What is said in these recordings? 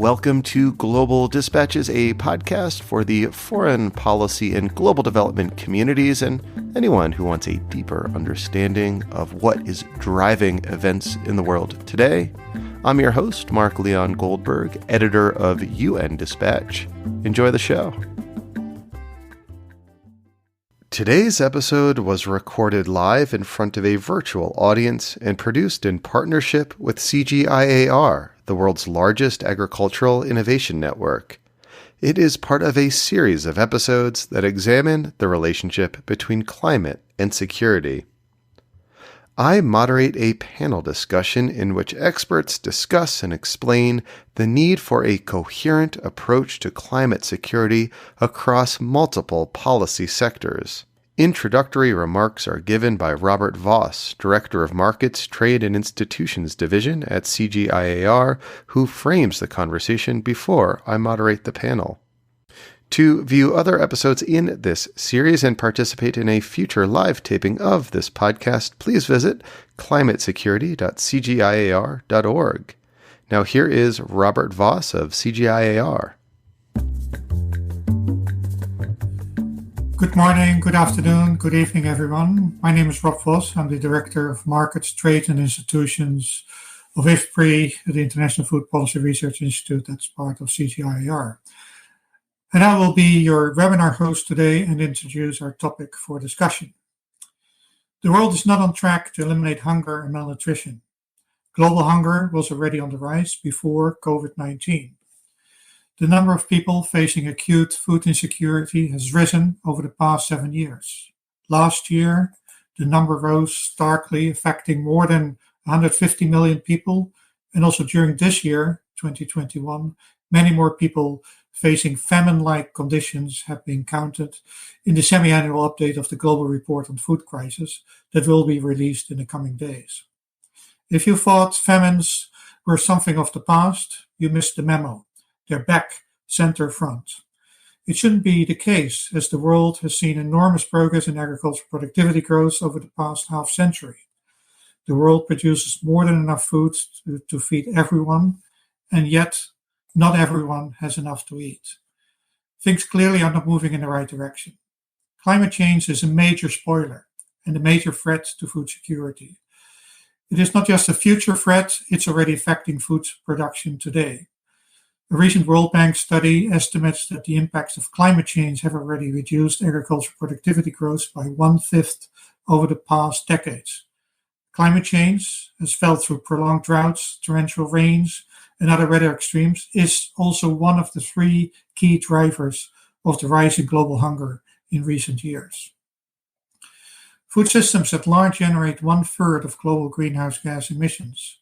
Welcome to Global Dispatches, a podcast for the foreign policy and global development communities and anyone who wants a deeper understanding of what is driving events in the world today. I'm your host, Mark Leon Goldberg, editor of UN Dispatch. Enjoy the show. Today's episode was recorded live in front of a virtual audience and produced in partnership with CGIAR, the world's largest agricultural innovation network. It is part of a series of episodes that examine the relationship between climate and security. I moderate a panel discussion in which experts discuss and explain the need for a coherent approach to climate security across multiple policy sectors. Introductory remarks are given by Robert Voss, Director of Markets, Trade and Institutions Division at CGIAR, who frames the conversation before I moderate the panel. To view other episodes in this series and participate in a future live taping of this podcast, please visit climatesecurity.cgiar.org. Now here is Robert Voss of CGIAR. Good morning, good afternoon, good evening, everyone. My name is Rob Voss. I'm the Director of Markets, Trade and Institutions of IFPRI, the International Food Policy Research Institute that's part of CGIAR. And I will be your webinar host today and introduce our topic for discussion. The world is not on track to eliminate hunger and malnutrition. Global hunger was already on the rise before COVID-19. The number of people facing acute food insecurity has risen over the past 7 years. Last year, the number rose starkly, affecting more than 150 million people, and also during this year, 2021, many more people facing famine-like conditions have been counted in the semi-annual update of the Global Report on Food Crisis that will be released in the coming days. If you thought famines were something of the past, you missed the memo. They're back, center front. It shouldn't be the case, as the world has seen enormous progress in agricultural productivity growth over the past half century. The world produces more than enough food to feed everyone, and yet not everyone has enough to eat. Things clearly are not moving in the right direction. Climate change is a major spoiler and a major threat to food security. It is not just a future threat, it's already affecting food production today. A recent World Bank study estimates that the impacts of climate change have already reduced agricultural productivity growth by 1/5 over the past decades. Climate change, as felt through prolonged droughts, torrential rains, and other weather extremes, is also one of the 3 key drivers of the rise in global hunger in recent years. Food systems at large generate 1/3 of global greenhouse gas emissions.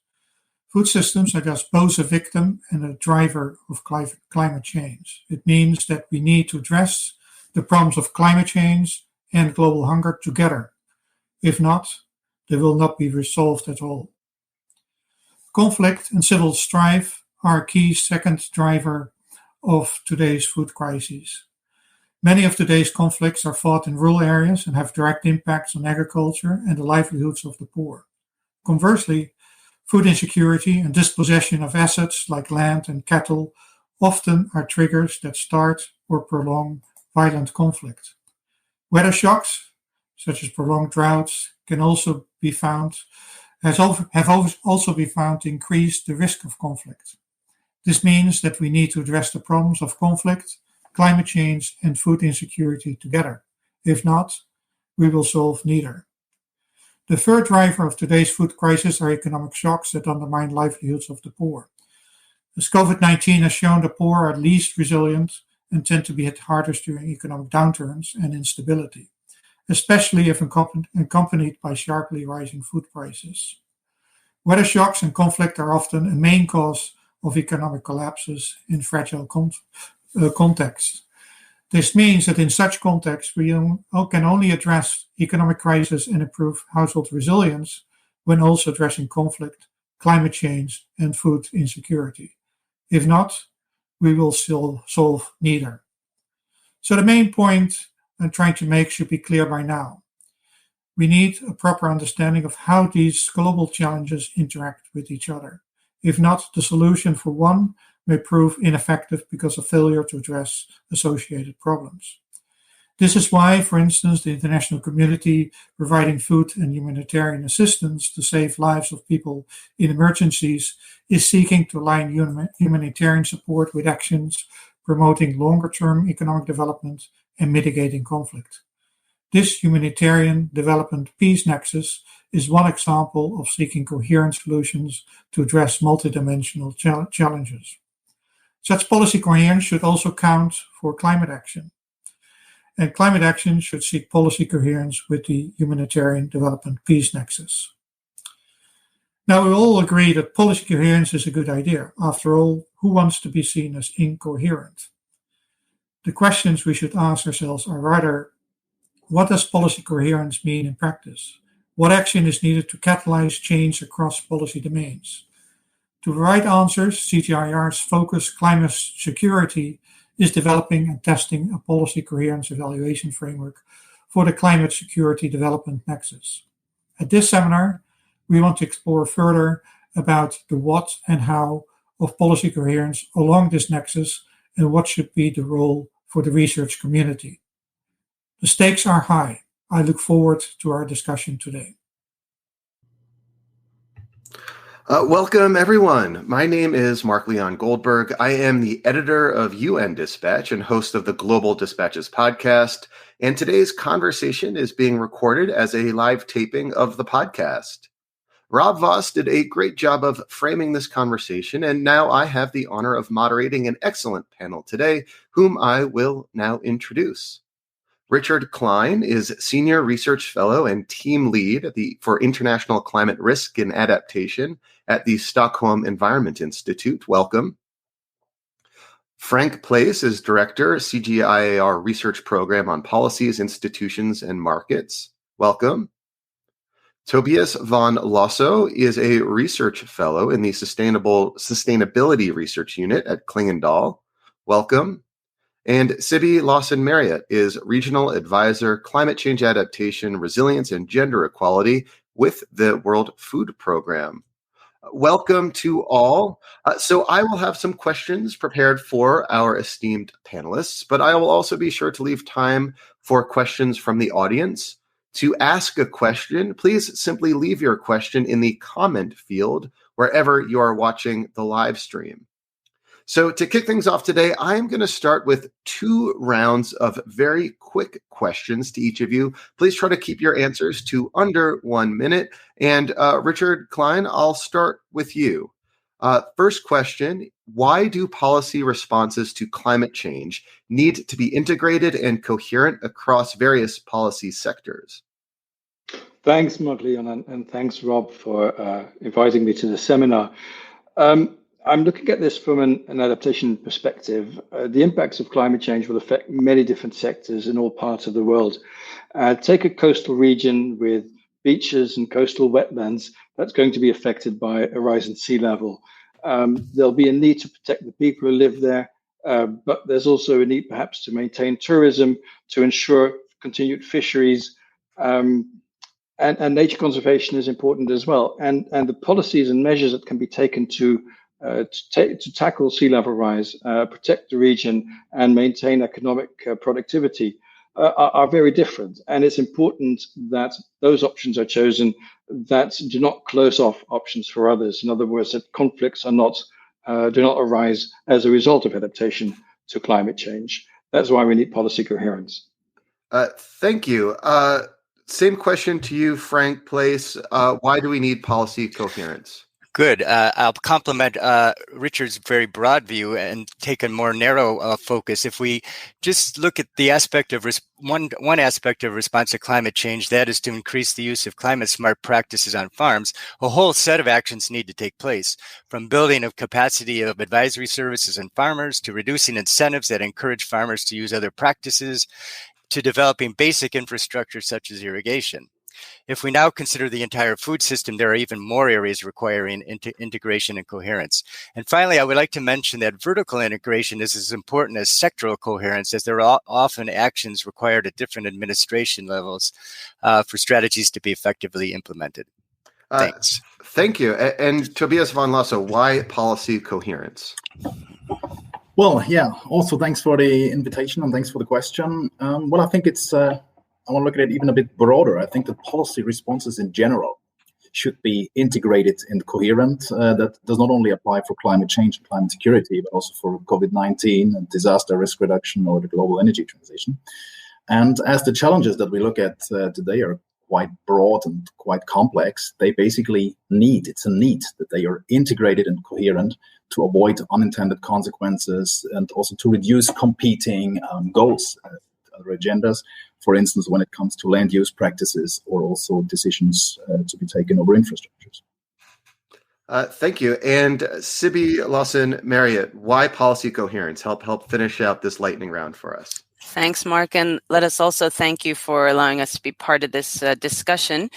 Food systems are thus both a victim and a driver of climate change. It means that we need to address the problems of climate change and global hunger together. If not, they will not be resolved at all. Conflict and civil strife are a key second driver of today's food crises. Many of today's conflicts are fought in rural areas and have direct impacts on agriculture and the livelihoods of the poor. Conversely, food insecurity and dispossession of assets like land and cattle often are triggers that start or prolong violent conflict. Weather shocks, such as prolonged droughts, have also been found to increase the risk of conflict. This means that we need to address the problems of conflict, climate change, and food insecurity together. If not, we will solve neither. The third driver of today's food crisis are economic shocks that undermine livelihoods of the poor. As COVID-19 has shown, the poor are least resilient and tend to be hit hardest during economic downturns and instability, especially if accompanied by sharply rising food prices. Weather shocks and conflict are often a main cause of economic collapses in fragile contexts. This means that in such contexts, we can only address economic crisis and improve household resilience when also addressing conflict, climate change, and food insecurity. If not, we will still solve neither. So the main point I'm trying to make should be clear by now. We need a proper understanding of how these global challenges interact with each other. If not, the solution for one may prove ineffective because of failure to address associated problems. This is why, for instance, the international community providing food and humanitarian assistance to save lives of people in emergencies is seeking to align humanitarian support with actions promoting longer-term economic development and mitigating conflict. This humanitarian development peace nexus is one example of seeking coherent solutions to address multidimensional challenges. Such policy coherence should also count for climate action. And climate action should seek policy coherence with the humanitarian development peace nexus. Now, we all agree that policy coherence is a good idea. After all, who wants to be seen as incoherent? The questions we should ask ourselves are rather, what does policy coherence mean in practice? What action is needed to catalyze change across policy domains? To provide answers, CGIAR's Focus Climate Security is developing and testing a policy coherence evaluation framework for the climate security development nexus. At this seminar, we want to explore further about the what and how of policy coherence along this nexus and what should be the role for the research community. The stakes are high. I look forward to our discussion today. Welcome, everyone. My name is Mark Leon Goldberg. I am the editor of UN Dispatch and host of the Global Dispatches podcast. And today's conversation is being recorded as a live taping of the podcast. Rob Voss did a great job of framing this conversation, and now I have the honor of moderating an excellent panel today, whom I will now introduce. Richard Klein is Senior Research Fellow and Team Lead for International Climate Risk and Adaptation at the Stockholm Environment Institute. Welcome. Frank Place is Director, CGIAR Research Program on Policies, Institutions, and Markets. Welcome. Tobias von Losso is a Research Fellow in the Sustainability Research Unit at Klingendal. Welcome. And Sibi Lawson-Marriott is Regional Advisor, Climate Change Adaptation, Resilience, and Gender Equality with the World Food Program. Welcome to all. So I will have some questions prepared for our esteemed panelists, but I will also be sure to leave time for questions from the audience. To ask a question, please simply leave your question in the comment field wherever you are watching the live stream. So to kick things off today, I'm going to start with 2 rounds of very quick questions to each of you. Please try to keep your answers to under 1 minute. And Richard Klein, I'll start with you. First question, why do policy responses to climate change need to be integrated and coherent across various policy sectors? Thanks, Mark Leon, and thanks, Rob, for inviting me to the seminar. I'm looking at this from an adaptation perspective. The impacts of climate change will affect many different sectors in all parts of the world. Take a coastal region with beaches and coastal wetlands that's going to be affected by a rise in sea level. There'll be a need to protect the people who live there, but there's also a need perhaps to maintain tourism, to ensure continued fisheries, and nature conservation is important as well. And the policies and measures that can be taken to tackle sea level rise, protect the region, and maintain economic productivity are very different. And it's important that those options are chosen that do not close off options for others. In other words, that conflicts do not arise as a result of adaptation to climate change. That's why we need policy coherence. Thank you. Same question to you, Frank Place. Why do we need policy coherence? Good. I'll complement Richard's very broad view and take a more narrow focus. If we just look at the aspect of one aspect of response to climate change, that is to increase the use of climate smart practices on farms, a whole set of actions need to take place, from building of capacity of advisory services and farmers to reducing incentives that encourage farmers to use other practices to developing basic infrastructure such as irrigation. If we now consider the entire food system, there are even more areas requiring integration and coherence. And finally, I would like to mention that vertical integration is as important as sectoral coherence, as there are often actions required at different administration levels for strategies to be effectively implemented. Thanks. Thank you. And Tobias von Losso, why policy coherence? Well, yeah. Also, thanks for the invitation and thanks for the question. Well, I think I want to look at it even a bit broader. I think that policy responses in general should be integrated and coherent. That does not only apply for climate change and climate security, but also for COVID-19 and disaster risk reduction or the global energy transition. And as the challenges that we look at today are quite broad and quite complex, they basically it's a need that they are integrated and coherent to avoid unintended consequences and also to reduce competing goals, other agendas, for instance, when it comes to land use practices or also decisions to be taken over infrastructures. Thank you. And Sibi Lawson Marriott, why policy coherence? Help finish out this lightning round for us. Thanks, Mark. And let us also thank you for allowing us to be part of this discussion.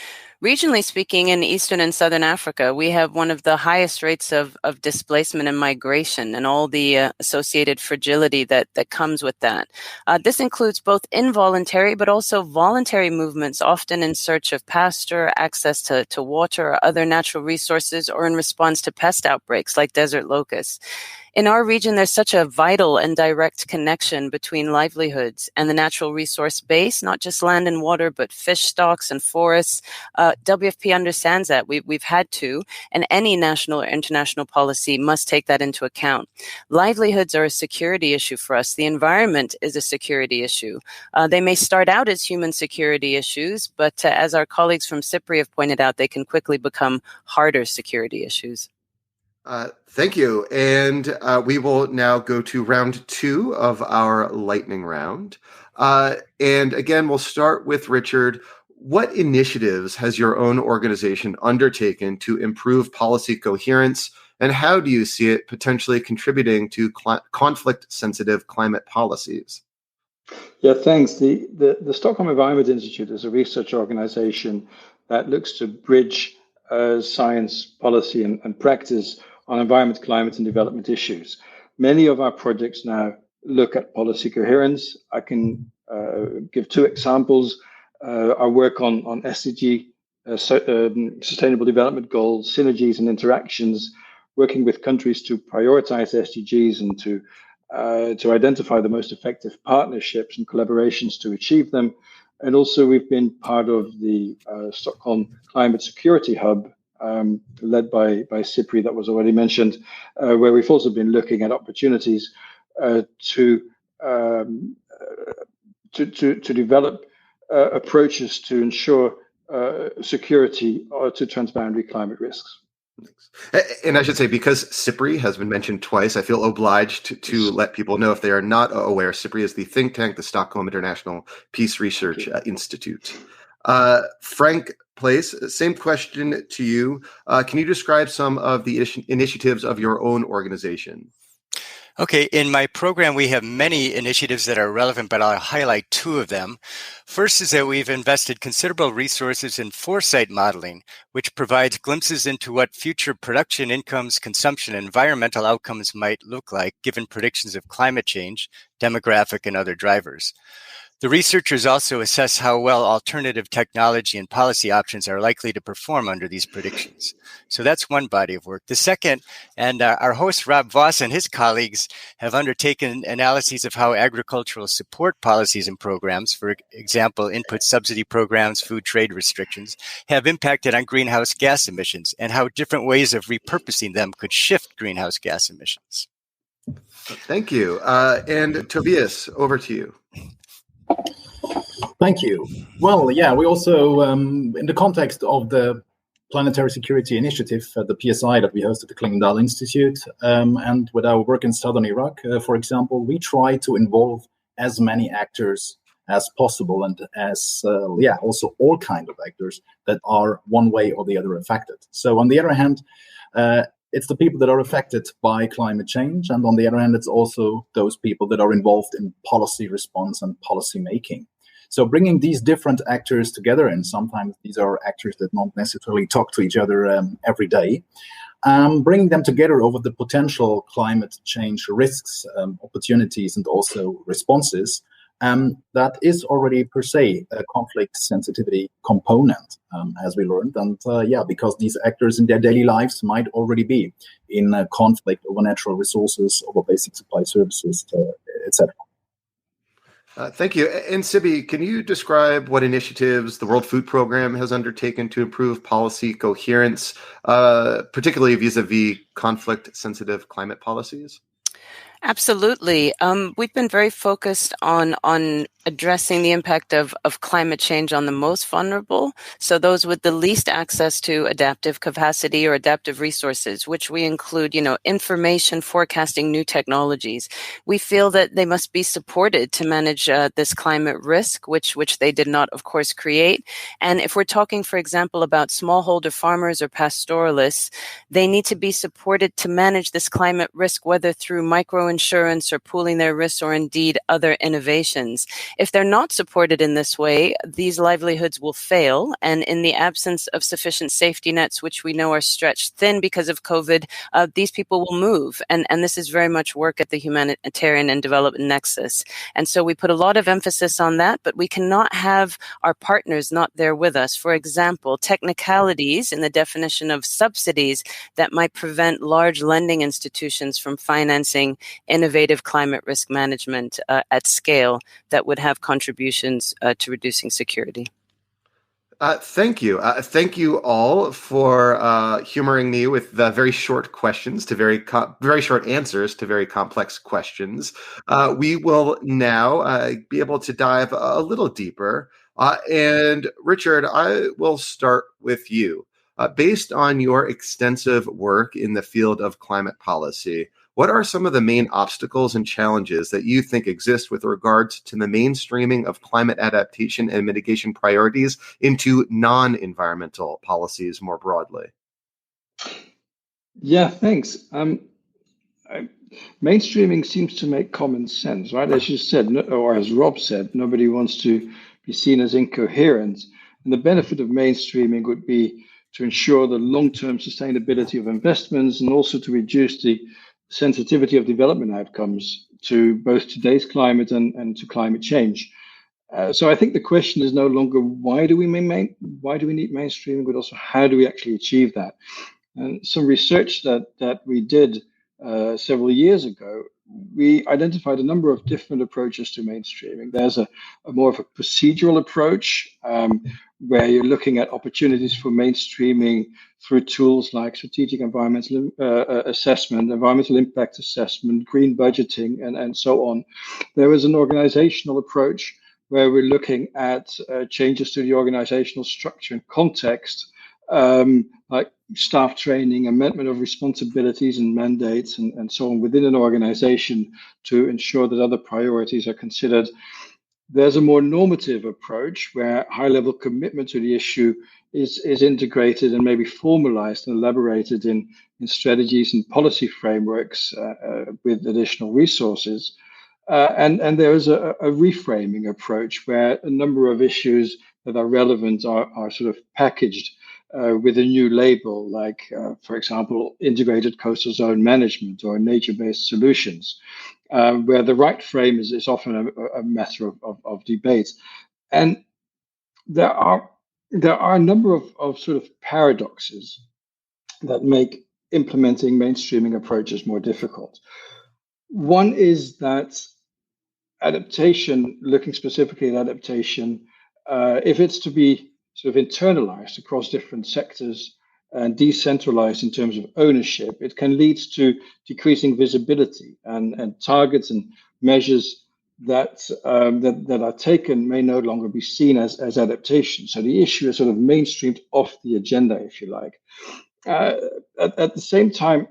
Regionally speaking, in Eastern and Southern Africa, we have one of the highest rates of displacement and migration and all the associated fragility that comes with that. This includes both involuntary but also voluntary movements, often in search of pasture, access to water or other natural resources, or in response to pest outbreaks like desert locusts. In our region, there's such a vital and direct connection between livelihoods and the natural resource base, not just land and water, but fish stocks and forests. WFP understands that. We've had to, and any national or international policy must take that into account. Livelihoods are a security issue for us. The environment is a security issue. They may start out as human security issues, but as our colleagues from CIPRI have pointed out, they can quickly become harder security issues. Thank you. And we will now go to round 2 of our lightning round. And again, we'll start with Richard. What initiatives has your own organization undertaken to improve policy coherence, and how do you see it potentially contributing to conflict-sensitive climate policies? Yeah, thanks. The Stockholm Environment Institute is a research organization that looks to bridge science, policy, and practice on environment, climate, and development issues. Many of our projects now look at policy coherence. I can give 2 examples. Our work on SDG, Sustainable Development Goals, synergies and interactions, working with countries to prioritize SDGs and to identify the most effective partnerships and collaborations to achieve them. And also we've been part of the Stockholm Climate Security Hub, led by CIPRI, that was already mentioned, where we've also been looking at opportunities to develop approaches to ensure security or to transboundary climate risks. And I should say, because CIPRI has been mentioned twice, I feel obliged to let people know, if they are not aware, CIPRI is the think tank, the Stockholm International Peace Research Institute. Frank Place, same question to you. Can you describe some of the initiatives of your own organization? Okay, in my program, we have many initiatives that are relevant, but I'll highlight 2 of them. First is that we've invested considerable resources in foresight modeling, which provides glimpses into what future production, incomes, consumption, and environmental outcomes might look like, given predictions of climate change, demographic, and other drivers. The researchers also assess how well alternative technology and policy options are likely to perform under these predictions. So that's one body of work. The second, and our host Rob Voss and his colleagues have undertaken analyses of how agricultural support policies and programs, for example, input subsidy programs, food trade restrictions, have impacted on greenhouse gas emissions, and how different ways of repurposing them could shift greenhouse gas emissions. Thank you. And Tobias, over to you. Thank you. Well, yeah, we also, in the context of the Planetary Security Initiative, the PSI that we host at the Klingendal Institute, and with our work in southern Iraq, for example, we try to involve as many actors as possible, and as, also all kinds of actors that are one way or the other affected. So on the other hand, it's the people that are affected by climate change, and on the other hand, it's also those people that are involved in policy response and policy making. So bringing these different actors together, and sometimes these are actors that not necessarily talk to each other every day, bringing them together over the potential climate change risks, opportunities, and also responses, that is already per se a conflict sensitivity component, as we learned. And because these actors in their daily lives might already be in conflict over natural resources, over basic supply services, etc. Thank you. And Sibi, can you describe what initiatives the World Food Program has undertaken to improve policy coherence, particularly vis-a-vis conflict-sensitive climate policies? Absolutely. We've been very focused on addressing the impact of climate change on the most vulnerable, so those with the least access to adaptive capacity or adaptive resources, which we include, information forecasting new technologies. We feel that they must be supported to manage this climate risk, which they did not, of course, create. And if we're talking, for example, about smallholder farmers or pastoralists, they need to be supported to manage this climate risk, whether through microinsurance or pooling their risks or indeed other innovations. If they're not supported in this way, these livelihoods will fail. And in the absence of sufficient safety nets, which we know are stretched thin because of COVID, these people will move. And this is very much work at the humanitarian and development nexus. And so we put a lot of emphasis on that, but we cannot have our partners not there with us. For example, technicalities in the definition of subsidies that might prevent large lending institutions from financing innovative climate risk management at scale that would have contributions to reducing security. Thank you. Thank you all for humoring me with very short questions to very short answers to very complex questions. We will now be able to dive a little deeper. And Richard, I will start with you. Based on your extensive work in the field of climate policy, what are some of the main obstacles and challenges that you think exist with regards to the mainstreaming of climate adaptation and mitigation priorities into non-environmental policies more broadly? Yeah, thanks. Mainstreaming seems to make common sense, right? As you said, or as Rob said, nobody wants to be seen as incoherent. And the benefit of mainstreaming would be to ensure the long-term sustainability of investments and also to reduce the sensitivity of development outcomes to both today's climate and to climate change. So I think the question is no longer why do we need mainstreaming, but also how do we actually achieve that? And some research that we did several years ago, we identified a number of different approaches to mainstreaming. There's a more of a procedural approach where you're looking at opportunities for mainstreaming through tools like strategic environmental assessment, environmental impact assessment, green budgeting, and so on. There is an organizational approach where we're looking at changes to the organizational structure and context, like staff training, amendment of responsibilities and mandates, and so on within an organization to ensure that other priorities are considered. There's a more normative approach where high-level commitment to the issue is integrated and maybe formalized and elaborated in strategies and policy frameworks with additional resources. And there is a reframing approach where a number of issues that are relevant are sort of packaged with a new label, like, for example, integrated coastal zone management or nature-based solutions, where the right frame is often a matter of debate. And there are a number of sort of paradoxes that make implementing mainstreaming approaches more difficult. One is that adaptation, looking specifically at adaptation, if it's to be sort of internalized across different sectors and decentralized in terms of ownership, it can lead to decreasing visibility and targets and measures that are taken may no longer be seen as adaptation. So the issue is sort of mainstreamed off the agenda, if you like. At the same time,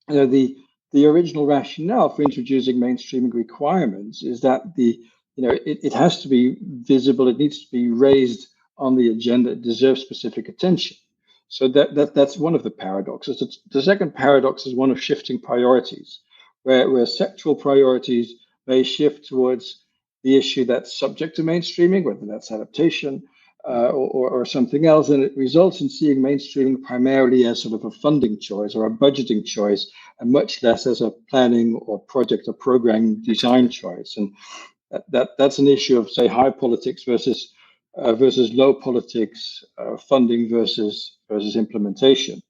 the original rationale for introducing mainstreaming requirements is that it has to be visible, it needs to be raised on the agenda, it deserves specific attention. So that's one of the paradoxes. The second paradox is one of shifting priorities, where sectoral priorities may shift towards the issue that's subject to mainstreaming, whether that's adaptation or something else, and it results in seeing mainstreaming primarily as sort of a funding choice or a budgeting choice, and much less as a planning or project or program design choice. And that's an issue of, say, high politics versus low politics, funding versus implementation.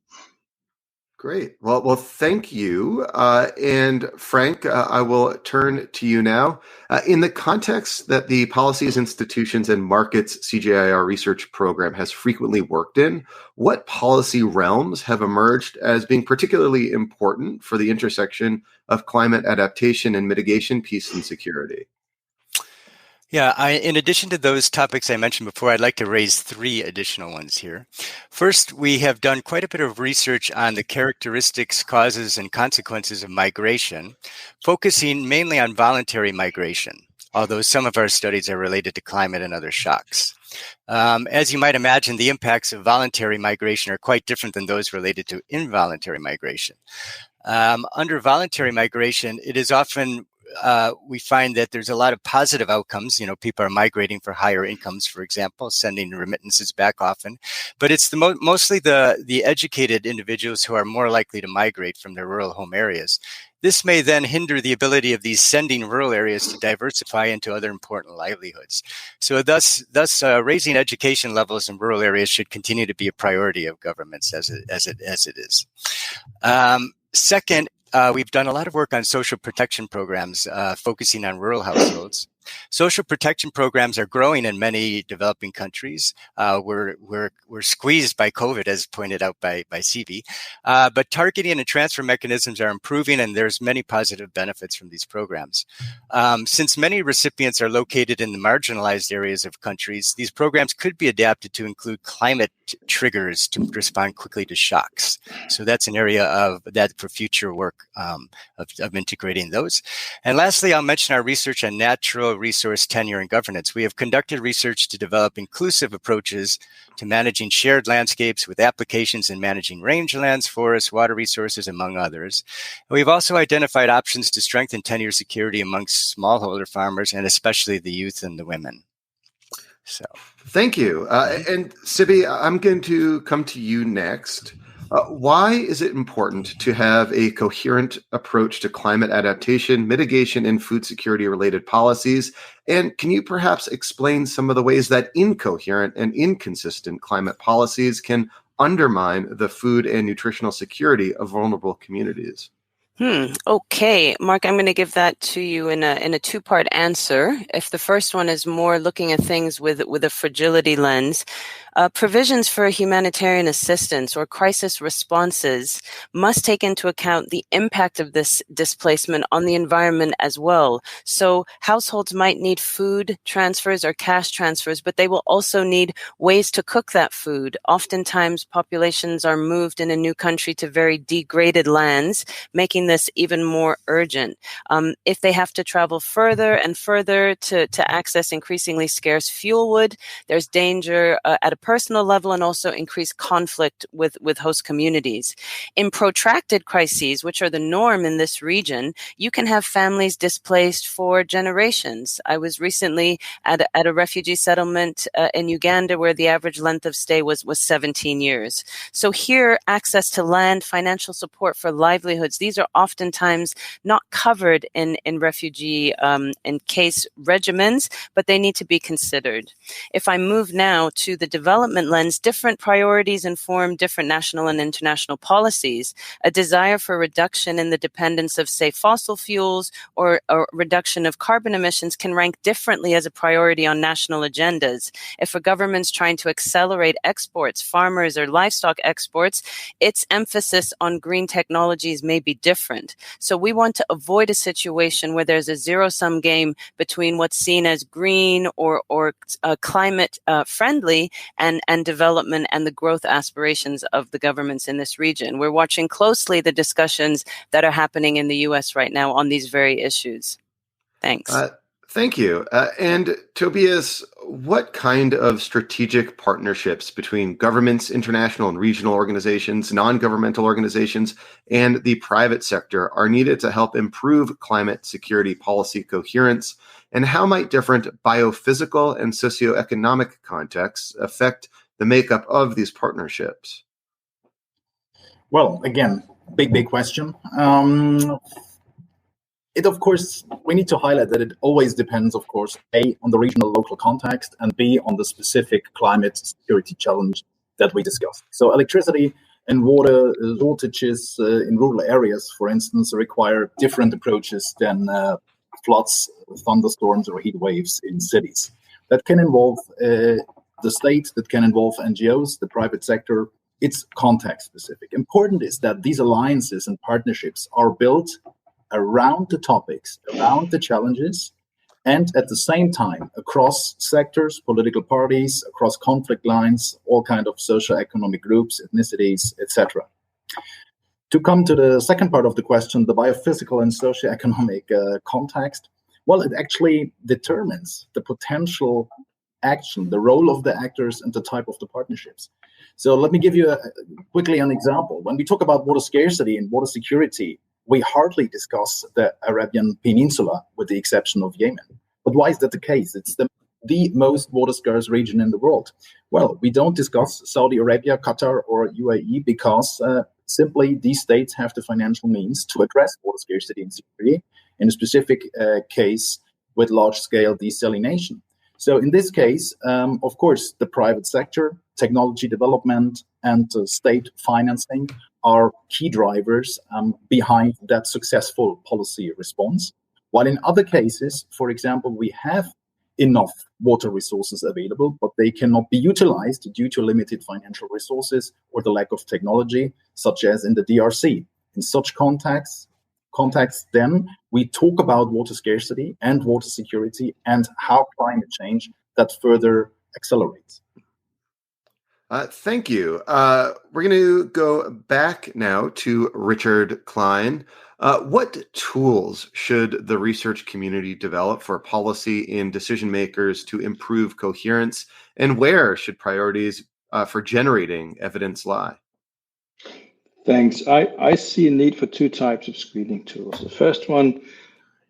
Great. Well, thank you. And Frank, I will turn to you now. In the context that the Policies, Institutions, and Markets CGIAR research program has frequently worked in, what policy realms have emerged as being particularly important for the intersection of climate adaptation and mitigation, peace, and security? Yeah, in addition to those topics I mentioned before, I'd like to raise three additional ones here. First, we have done quite a bit of research on the characteristics, causes, and consequences of migration, focusing mainly on voluntary migration, although some of our studies are related to climate and other shocks. As you might imagine, the impacts of voluntary migration are quite different than those related to involuntary migration. Under voluntary migration, it is often we find that there's a lot of positive outcomes. People are migrating for higher incomes, for example, sending remittances back often. But it's mostly the educated individuals who are more likely to migrate from their rural home areas. This may then hinder the ability of these sending rural areas to diversify into other important livelihoods. So thus, raising education levels in rural areas should continue to be a priority of governments as it is. Second, we've done a lot of work on social protection programs, focusing on rural households. Social protection programs are growing in many developing countries. We're squeezed by COVID, as pointed out by CB, but targeting and transfer mechanisms are improving, and there's many positive benefits from these programs. Since many recipients are located in the marginalized areas of countries, these programs could be adapted to include climate triggers to respond quickly to shocks. So that's an area for future work of integrating those. And lastly, I'll mention our research on natural resource tenure and governance. We have conducted research to develop inclusive approaches to managing shared landscapes with applications in managing rangelands, forests, water resources, among others. And we've also identified options to strengthen tenure security amongst smallholder farmers, and especially the youth and the women. So, thank you. And Sibi, I'm going to come to you next. Why is it important to have a coherent approach to climate adaptation, mitigation, and food security related policies? And can you perhaps explain some of the ways that incoherent and inconsistent climate policies can undermine the food and nutritional security of vulnerable communities? Okay, Mark, I'm going to give that to you in a two-part answer. If the first one is more looking at things with a fragility lens, provisions for humanitarian assistance or crisis responses must take into account the impact of this displacement on the environment as well. So households might need food transfers or cash transfers, but they will also need ways to cook that food. Oftentimes, populations are moved in a new country to very degraded lands, making this even more urgent. If they have to travel further and further to access increasingly scarce fuel wood, there's danger at a personal level and also increased conflict with host communities. In protracted crises, which are the norm in this region, you can have families displaced for generations. I was recently at a refugee settlement in Uganda where the average length of stay was 17 years. So here, access to land, financial support for livelihoods, these are oftentimes not covered in refugee in case regimens, but they need to be considered. If I move now to the development lens, different priorities inform different national and international policies. A desire for reduction in the dependence of, say, fossil fuels or reduction of carbon emissions can rank differently as a priority on national agendas. If a government's trying to accelerate exports, farmers or livestock exports, its emphasis on green technologies may be different. So we want to avoid a situation where there's a zero-sum game between what's seen as green or climate friendly and development and the growth aspirations of the governments in this region. We're watching closely the discussions that are happening in the U.S. right now on these very issues. Thanks. Thank you. And Tobias, what kind of strategic partnerships between governments, international and regional organizations, non-governmental organizations, and the private sector are needed to help improve climate security policy coherence? And how might different biophysical and socioeconomic contexts affect the makeup of these partnerships? Well, again, big question. It, of course, we need to highlight that it always depends, of course, A, on the regional local context, and B, on the specific climate security challenge that we discussed. So electricity and water shortages in rural areas, for instance, require different approaches than floods, thunderstorms, or heat waves in cities. That can involve the state, that can involve NGOs, the private sector. It's context specific. Important is that these alliances and partnerships are built around the topics, around the challenges, and at the same time across sectors, political parties, across conflict lines, all kind of socio-economic groups, ethnicities, etc. To come to the second part of the question, the biophysical and socio-economic context, well, it actually determines the potential action, the role of the actors, and the type of the partnerships. So let me give you quickly an example. When we talk about water scarcity and water security, we hardly discuss the Arabian Peninsula, with the exception of Yemen. But why is that the case? It's the most water scarce region in the world. Well, we don't discuss Saudi Arabia, Qatar, or UAE because simply these states have the financial means to address water scarcity and security, in a specific case with large-scale desalination. So in this case, of course, the private sector, technology development, and state financing are key drivers behind that successful policy response. While in other cases, for example, we have enough water resources available, but they cannot be utilized due to limited financial resources or the lack of technology, such as in the DRC. In such contexts, then we talk about water scarcity and water security and how climate change that further accelerates. Thank you. We're going to go back now to Richard Klein. What tools should the research community develop for policy and decision makers to improve coherence, and where should priorities for generating evidence lie? Thanks. I see a need for two types of screening tools. The first one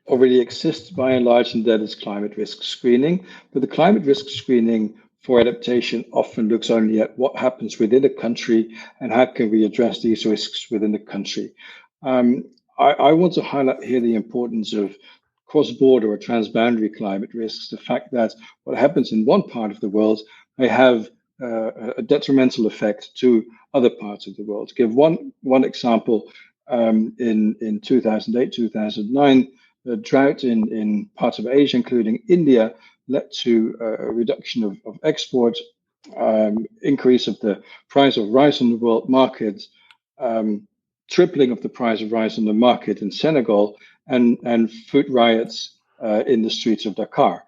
already exists by and large, and that is climate risk screening. But the climate risk screening for adaptation often looks only at what happens within a country and how can we address these risks within the country. I want to highlight here the importance of cross-border or transboundary climate risks, the fact that what happens in one part of the world may have a detrimental effect to other parts of the world. To give one example, in 2008, 2009, the drought in parts of Asia, including India, led to a reduction of export, increase of the price of rice on the world market, tripling of the price of rice on the market in Senegal, and food riots in the streets of Dakar.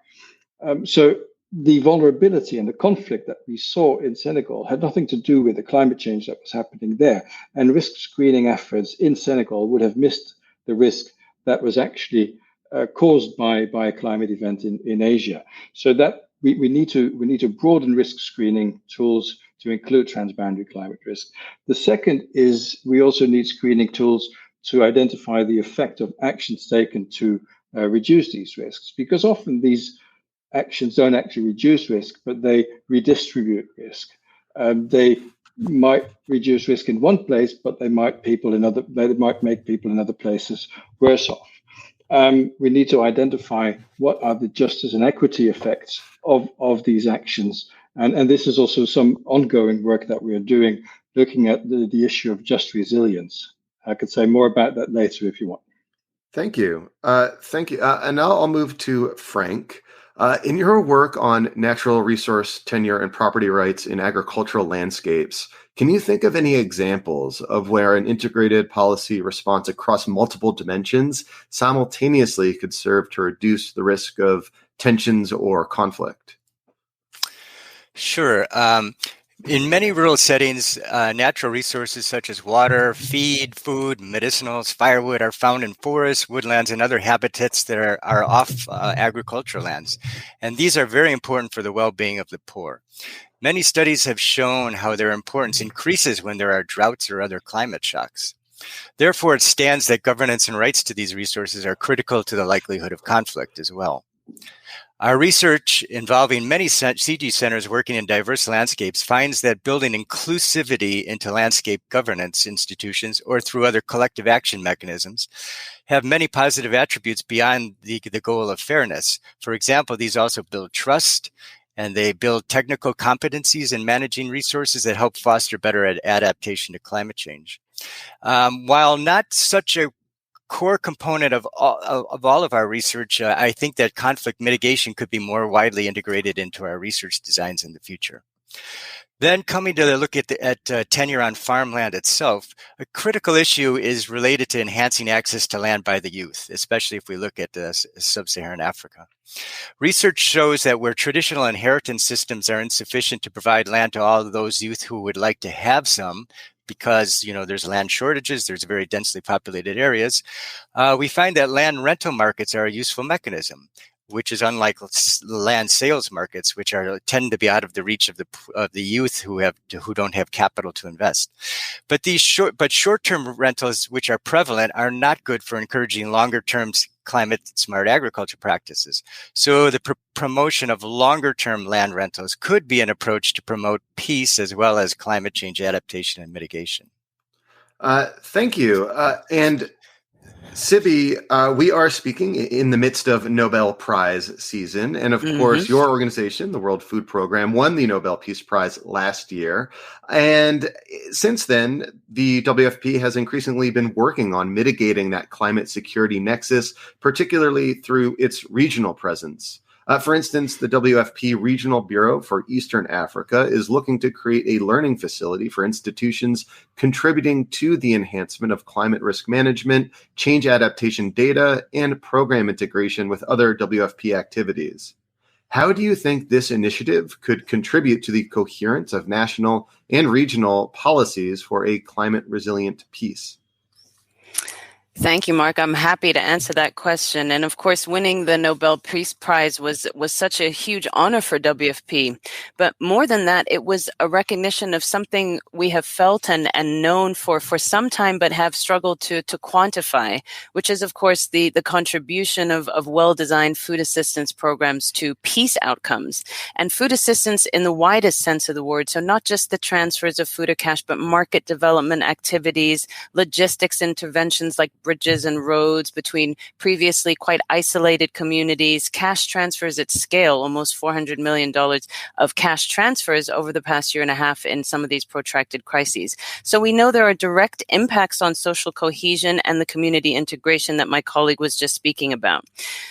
So the vulnerability and the conflict that we saw in Senegal had nothing to do with the climate change that was happening there. And risk screening efforts in Senegal would have missed the risk that was actually caused by a climate event in Asia. So that we need to broaden risk screening tools to include transboundary climate risk. The second is we also need screening tools to identify the effect of actions taken to reduce these risks, because often these actions don't actually reduce risk, but they redistribute risk. They might reduce risk in one place, but they might make people in other places worse off. We need to identify what are the justice and equity effects of these actions. And this is also some ongoing work that we are doing, looking at the issue of just resilience. I could say more about that later if you want. Thank you. Thank you. And now I'll move to Frank. In your work on natural resource tenure and property rights in agricultural landscapes, can you think of any examples of where an integrated policy response across multiple dimensions simultaneously could serve to reduce the risk of tensions or conflict? Sure. In many rural settings, natural resources such as water, feed, food, medicinals, firewood are found in forests, woodlands, and other habitats that are off agricultural lands. And these are very important for the well-being of the poor. Many studies have shown how their importance increases when there are droughts or other climate shocks. Therefore, it stands that governance and rights to these resources are critical to the likelihood of conflict as well. Our research involving many CG centers working in diverse landscapes finds that building inclusivity into landscape governance institutions or through other collective action mechanisms have many positive attributes beyond the goal of fairness. For example, these also build trust, and they build technical competencies in managing resources that help foster better adaptation to climate change. While not such a core component of all of our research, I think that conflict mitigation could be more widely integrated into our research designs in the future. Then coming to the look at tenure on farmland itself, a critical issue is related to enhancing access to land by the youth, especially if we look at sub-Saharan Africa. Research shows that where traditional inheritance systems are insufficient to provide land to all of those youth who would like to have some, because there's land shortages, there's very densely populated areas, we find that land rental markets are a useful mechanism, which is unlike land sales markets, which tend to be out of the reach of the youth who don't have capital to invest. But these short-term rentals, which are prevalent, are not good for encouraging longer-term climate-smart agriculture practices. So the promotion of longer-term land rentals could be an approach to promote peace as well as climate change adaptation and mitigation. Thank you. And Sibi, we are speaking in the midst of Nobel Prize season. And of course, your organization, the World Food Program, won the Nobel Peace Prize last year. And since then, the WFP has increasingly been working on mitigating that climate security nexus, particularly through its regional presence. For instance, the WFP Regional Bureau for Eastern Africa is looking to create a learning facility for institutions contributing to the enhancement of climate risk management, change adaptation data, and program integration with other WFP activities. How do you think this initiative could contribute to the coherence of national and regional policies for a climate resilient peace? Thank you, Mark. I'm happy to answer that question. And of course, winning the Nobel Peace Prize was such a huge honor for WFP. But more than that, it was a recognition of something we have felt and known for some time, but have struggled to quantify, which is, of course, the contribution of well-designed food assistance programs to peace outcomes. And food assistance in the widest sense of the word, so not just the transfers of food or cash, but market development activities, logistics interventions like bridges and roads between previously quite isolated communities, cash transfers at scale, almost $400 million of cash transfers over the past year and a half in some of these protracted crises. So we know there are direct impacts on social cohesion and the community integration that my colleague was just speaking about.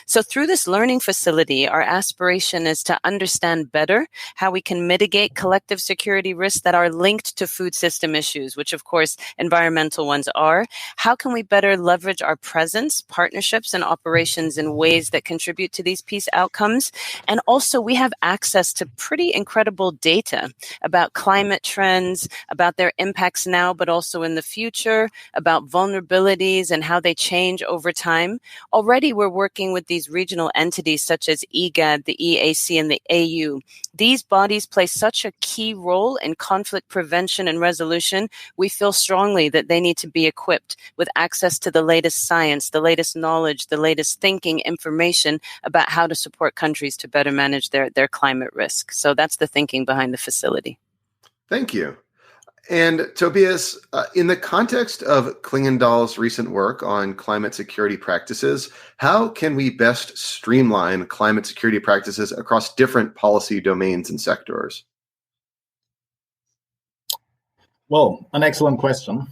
So through this learning facility, our aspiration is to understand better how we can mitigate collective security risks that are linked to food system issues, which of course environmental ones are. How can we better leverage our presence, partnerships, and operations in ways that contribute to these peace outcomes? And also, we have access to pretty incredible data about climate trends, about their impacts now, but also in the future, about vulnerabilities and how they change over time. Already, we're working with these regional entities such as IGAD, the EAC, and the AU. These bodies play such a key role in conflict prevention and resolution. We feel strongly that they need to be equipped with access to the latest science, the latest knowledge, the latest thinking, information about how to support countries to better manage their climate risk. So that's the thinking behind the facility. Thank you. And Tobias, in the context of Klingendahl's recent work on climate security practices, how can we best streamline climate security practices across different policy domains and sectors? Well, an excellent question.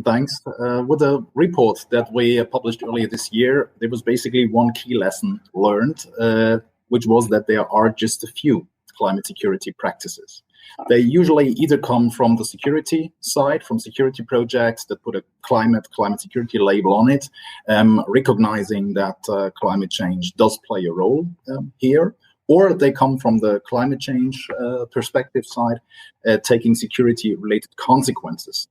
Thanks. With the report that we published earlier this year, there was basically one key lesson learned, which was that there are just a few climate security practices. They usually either come from the security side, from security projects that put a climate security label on it, recognizing that climate change does play a role here, or they come from the climate change perspective side, taking security-related consequences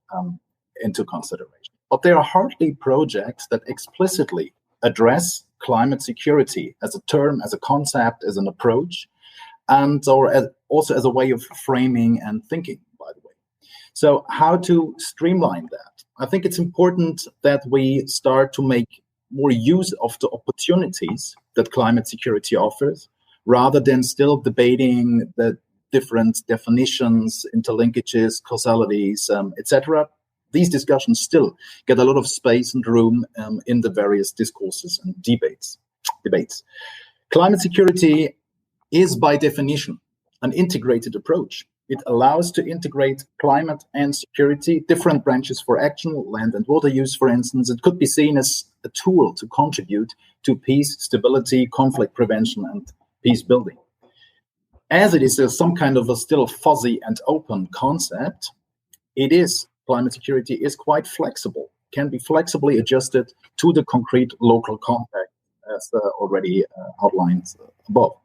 into consideration. But there are hardly projects that explicitly address climate security as a term, as a concept, as an approach, and also as a way of framing and thinking, by the way. So how to streamline that? I think it's important that we start to make more use of the opportunities that climate security offers, rather than still debating the different definitions, interlinkages, causalities, etc. These discussions still get a lot of space and room in the various discourses and debates. Climate security is by definition an integrated approach. It allows to integrate climate and security, different branches for action, land and water use, for instance. It could be seen as a tool to contribute to peace, stability, conflict prevention, and peace building. As it is some kind of a still fuzzy and open concept, climate security is quite flexible, can be flexibly adjusted to the concrete local context, as already outlined above.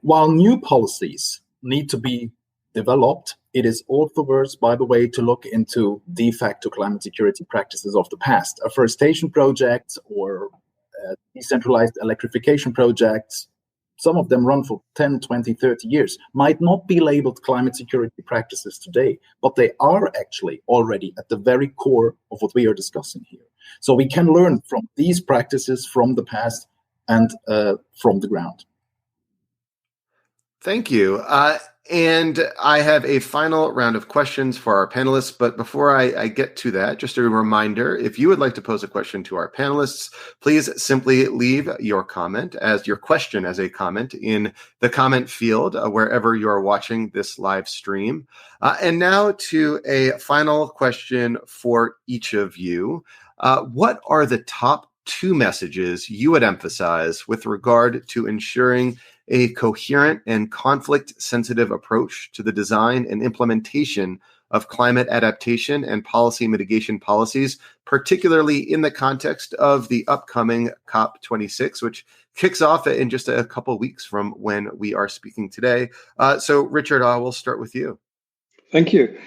While new policies need to be developed, it is also worth, by the way, to look into de facto climate security practices of the past. Afforestation projects or decentralized electrification projects, some of them run for 10, 20, 30 years, might not be labeled climate security practices today, but they are actually already at the very core of what we are discussing here. So we can learn from these practices from the past and from the ground. Thank you. And I have a final round of questions for our panelists. But before I get to that, just a reminder, if you would like to pose a question to our panelists, please simply leave your comment as your question as a comment in the comment field wherever you're watching this live stream. And now to a final question for each of you. What are the top 2 messages you would emphasize with regard to ensuring a coherent and conflict-sensitive approach to the design and implementation of climate adaptation and policy mitigation policies, particularly in the context of the upcoming COP26, which kicks off in just a couple of weeks from when we are speaking today. So, Richard, I will start with you. Thank you.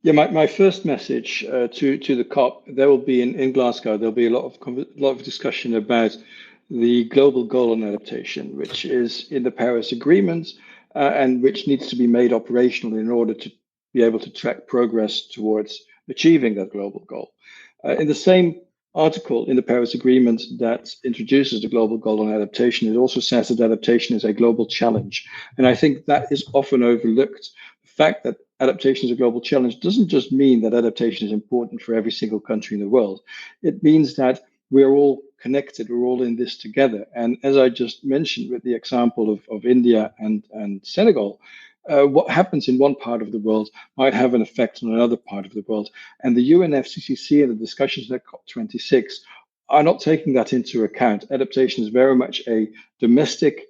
Yeah, my first message to the COP, there will be in Glasgow, there'll be a lot of discussion about the global goal on adaptation, which is in the Paris Agreement and which needs to be made operational in order to be able to track progress towards achieving that global goal. In the same article in the Paris Agreement that introduces the global goal on adaptation, it also says that adaptation is a global challenge. And I think that is often overlooked. The fact that adaptation is a global challenge doesn't just mean that adaptation is important for every single country in the world. It means that we're all connected, we're all in this together. And as I just mentioned with the example of India and Senegal, what happens in one part of the world might have an effect on another part of the world. And the UNFCCC and the discussions at COP26 are not taking that into account. Adaptation is very much a domestic,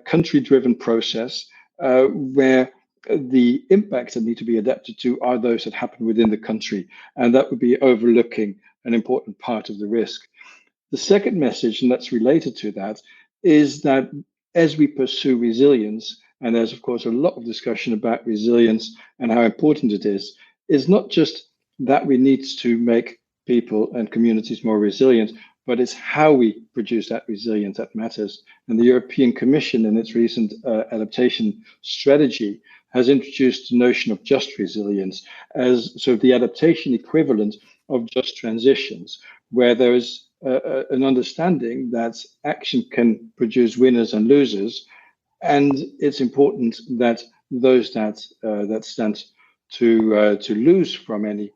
country-driven process where the impacts that need to be adapted to are those that happen within the country. And that would be overlooking an important part of the risk. The second message, and that's related to that, is that as we pursue resilience, and there's, of course, a lot of discussion about resilience and how important it is not just that we need to make people and communities more resilient, but it's how we produce that resilience that matters. And the European Commission, in its recent adaptation strategy, has introduced the notion of just resilience as sort of the adaptation equivalent of just transitions, where there is an understanding that action can produce winners and losers, and it's important that those that stand to lose from any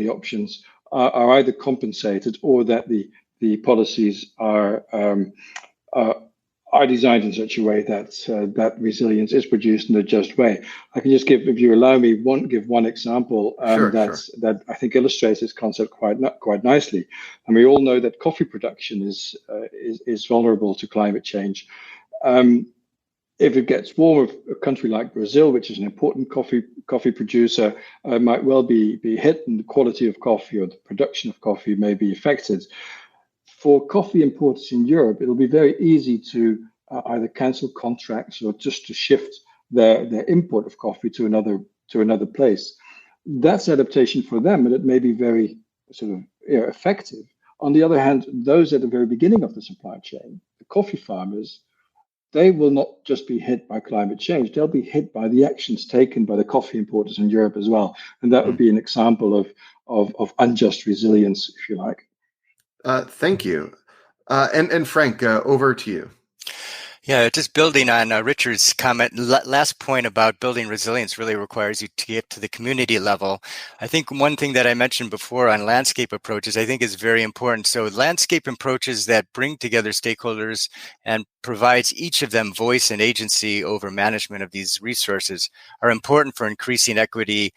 options are either compensated or that the policies are designed in such a way that that resilience is produced in a just way. I can just give, if you allow me, give one example that I think illustrates this concept quite nicely. And we all know that coffee production is vulnerable to climate change. If it gets warmer, a country like Brazil, which is an important coffee producer, might well be hit, and the quality of coffee or the production of coffee may be affected. For coffee importers in Europe, it'll be very easy to either cancel contracts or just to shift their import of coffee to another place. That's adaptation for them, and it may be very sort of effective. On the other hand, those at the very beginning of the supply chain, the coffee farmers, they will not just be hit by climate change, they'll be hit by the actions taken by the coffee importers in Europe as well. And that would be an example of unjust resilience, if you like. Thank you. And Frank, over to you. Yeah, just building on Richard's comment, last point about building resilience really requires you to get to the community level. I think one thing that I mentioned before on landscape approaches, I think is very important. So landscape approaches that bring together stakeholders and provides each of them voice and agency over management of these resources are important for increasing equity,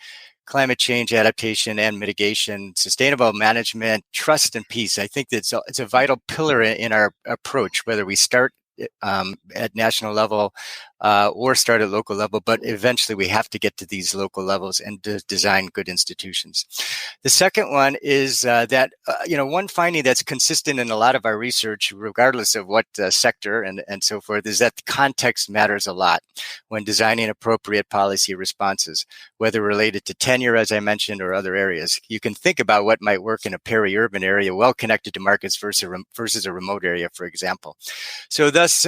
climate change adaptation and mitigation, sustainable management, trust and peace. I think that it's a vital pillar in our approach, whether we start at national level or start at local level, but eventually we have to get to these local levels and design good institutions. The second one is that, one finding that's consistent in a lot of our research, regardless of what sector and so forth, is that the context matters a lot when designing appropriate policy responses, whether related to tenure, as I mentioned, or other areas. You can think about what might work in a peri-urban area well connected to markets versus a remote area, for example. So thus,